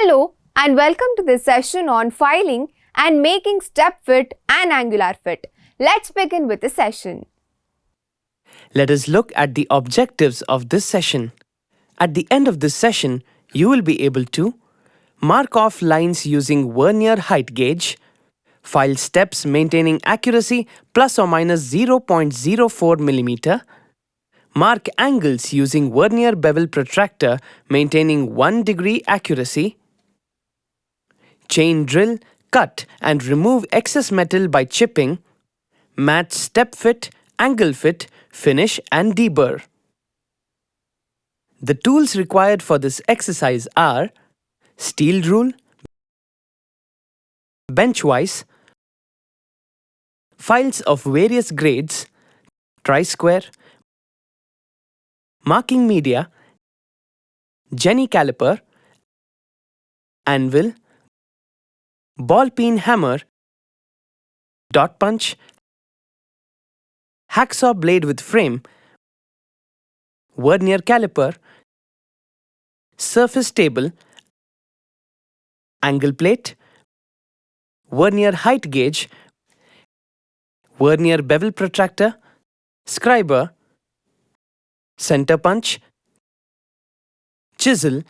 Hello and welcome to this session on filing and making step fit and angular fit. Let's begin with the session. Let us look at the objectives of this session. At the end of this session, you will be able to mark off lines using vernier height gauge, file steps maintaining accuracy plus or minus 0.04 mm, mark angles using vernier bevel protractor maintaining 1 degree accuracy, chain drill, cut and remove excess metal by chipping, match step fit, angle fit, finish and deburr. The tools required for this exercise are steel rule, bench vise, files of various grades, tri-square, marking media, Jenny caliper, anvil, ball peen hammer, dot punch, hacksaw blade with frame, vernier caliper, surface table, angle plate, vernier height gauge, vernier bevel protractor, scriber, center punch, chisel,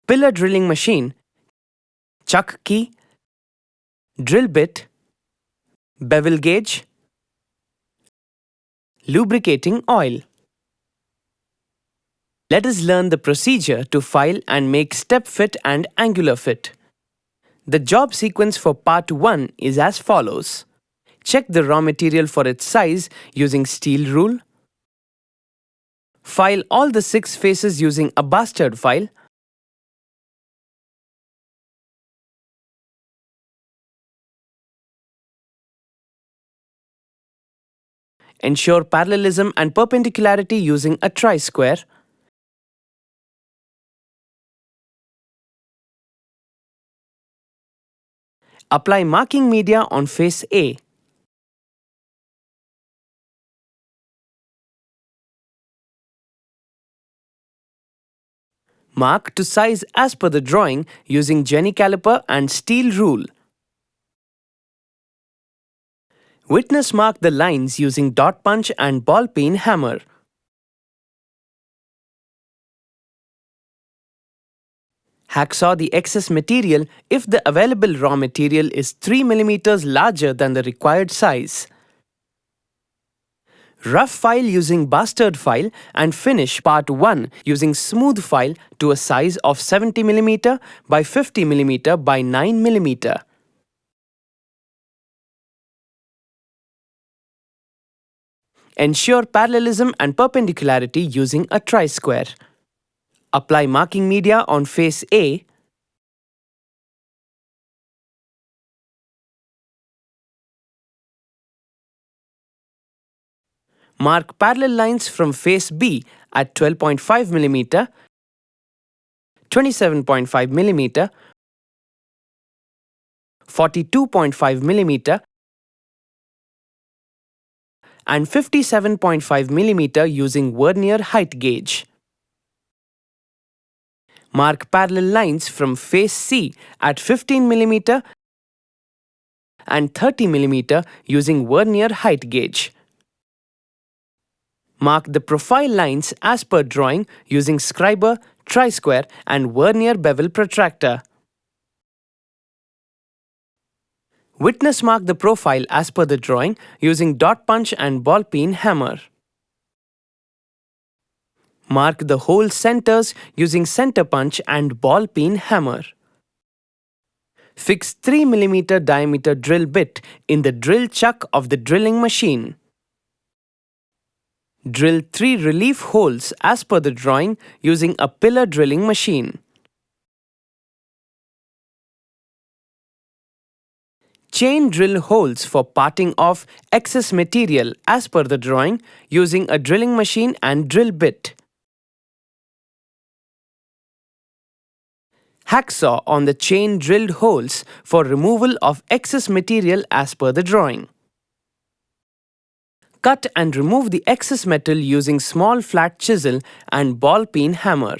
pillar drilling machine, chuck key, drill bit, bevel gauge, lubricating oil. Let us learn the procedure to file and make step fit and angular fit. The job sequence for part 1 is as follows. Check the raw material for its size using steel rule. File all the 6 faces using a bastard file. Ensure parallelism and perpendicularity using a tri-square. Apply marking media on face A. Mark to size as per the drawing using Jenny caliper and steel rule. Witness mark the lines using dot punch and ball peen hammer. Hacksaw the excess material if the available raw material is 3 mm larger than the required size. Rough file using bastard file and finish part 1 using smooth file to a size of 70 mm by 50 mm by 9 mm. Ensure parallelism and perpendicularity using a tri-square. Apply marking media on face A. Mark parallel lines from face B at 12.5 mm, 27.5 mm, 42.5 mm, and 57.5 mm using vernier height gauge. Mark parallel lines from face C at 15 mm and 30 mm using vernier height gauge. Mark the profile lines as per drawing using scriber, tri-square and vernier bevel protractor. Witness mark the profile as per the drawing using dot punch and ball peen hammer. Mark the hole centers using center punch and ball peen hammer. Fix 3 mm diameter drill bit in the drill chuck of the drilling machine. Drill 3 relief holes as per the drawing using a pillar drilling machine. Chain drill holes for parting off excess material as per the drawing using a drilling machine and drill bit. Hacksaw on the chain drilled holes for removal of excess material as per the drawing. Cut and remove the excess metal using small flat chisel and ball peen hammer.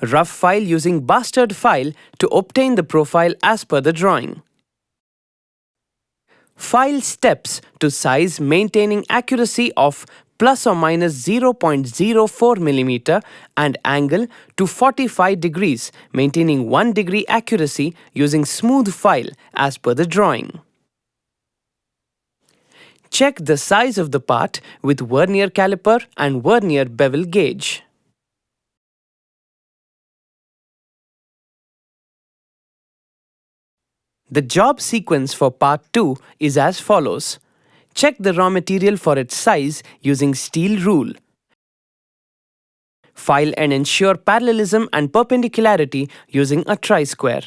Rough file using bastard file to obtain the profile as per the drawing. File steps to size maintaining accuracy of plus or minus 0.04 mm and angle to 45 degrees, maintaining 1 degree accuracy using smooth file as per the drawing. Check the size of the part with vernier caliper and vernier bevel gauge. The job sequence for part 2 is as follows. Check the raw material for its size using steel rule. File and ensure parallelism and perpendicularity using a tri-square.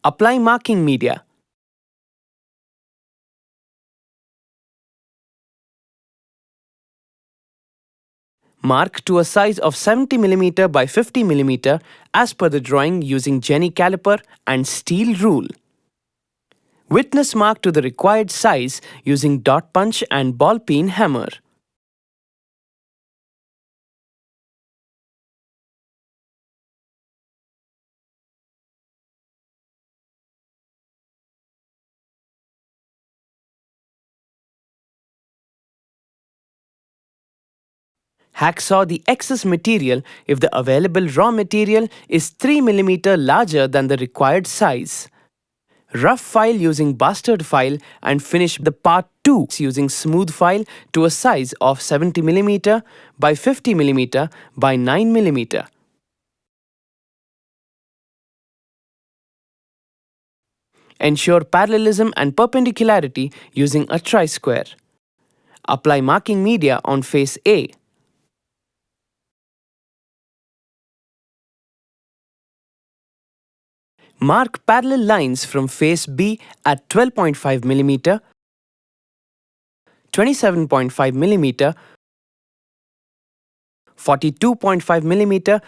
Apply marking media. Mark to a size of 70 mm by 50 mm as per the drawing using Jenny caliper and steel rule. Witness mark to the required size using dot punch and ball peen hammer. Hacksaw the excess material if the available raw material is 3 mm larger than the required size. Rough file using bastard file and finish the part 2 using smooth file to a size of 70 mm by 50 mm by 9 mm. Ensure parallelism and perpendicularity using a tri-square. Apply marking media on face A. Mark parallel lines from face B at 12.5 mm, 27.5 mm, 42.5 mm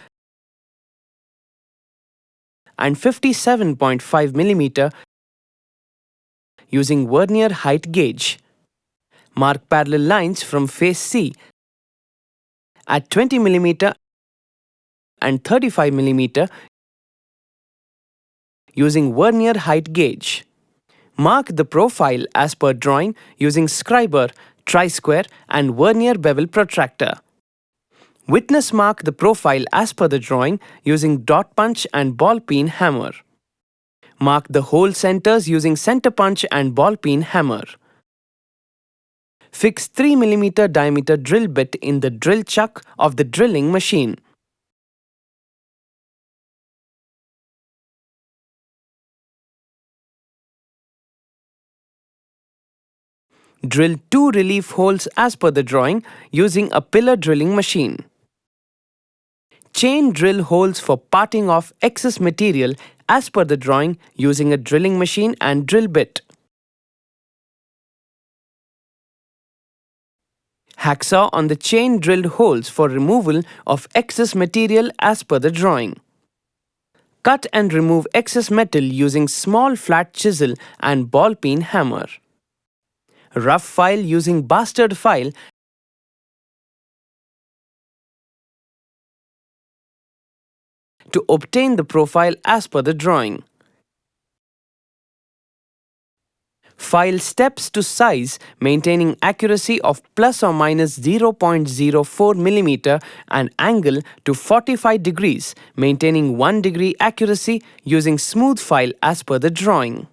and 57.5 mm using vernier height gauge. Mark parallel lines from face C at 20 mm and 35 mm using vernier height gauge. Mark the profile as per drawing using scriber, tri-square and vernier bevel protractor. Witness mark the profile as per the drawing using dot punch and ball peen hammer. Mark the hole centers using center punch and ball peen hammer. Fix 3 mm diameter drill bit in the drill chuck of the drilling machine. Drill 2 relief holes as per the drawing using a pillar drilling machine. Chain drill holes for parting off excess material as per the drawing using a drilling machine and drill bit. Hacksaw on the chain drilled holes for removal of excess material as per the drawing. Cut and remove excess metal using small flat chisel and ball peen hammer. Rough file using bastard file to obtain the profile as per the drawing. File steps to size maintaining accuracy of plus or minus 0.04 mm and angle to 45 degrees, maintaining 1 degree accuracy using smooth file as per the drawing.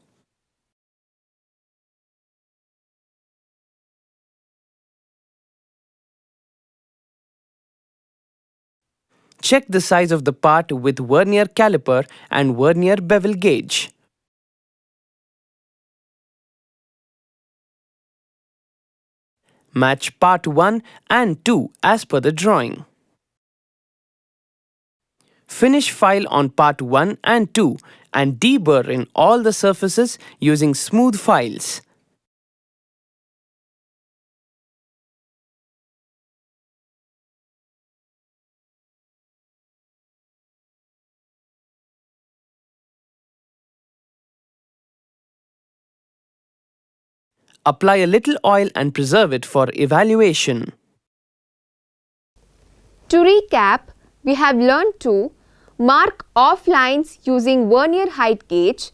Check the size of the part with vernier caliper and vernier bevel gauge. Match part 1 and 2 as per the drawing. Finish file on part 1 and 2 and deburr in all the surfaces using smooth files. Apply a little oil and preserve it for evaluation. To recap, we have learned to mark off lines using vernier height gauge,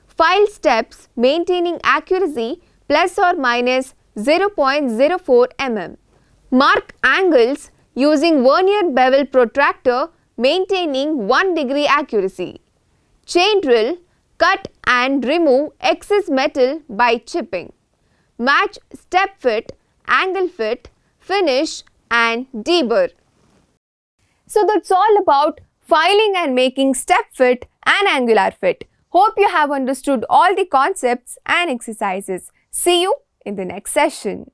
file steps maintaining accuracy plus or minus 0.04 mm, mark angles using vernier bevel protractor maintaining 1 degree accuracy, chain drill, cut and remove excess metal by chipping, match step fit, angle fit, finish and deburr. So that's all about filing and making step fit and angular fit. Hope you have understood all the concepts and exercises. See you in the next session.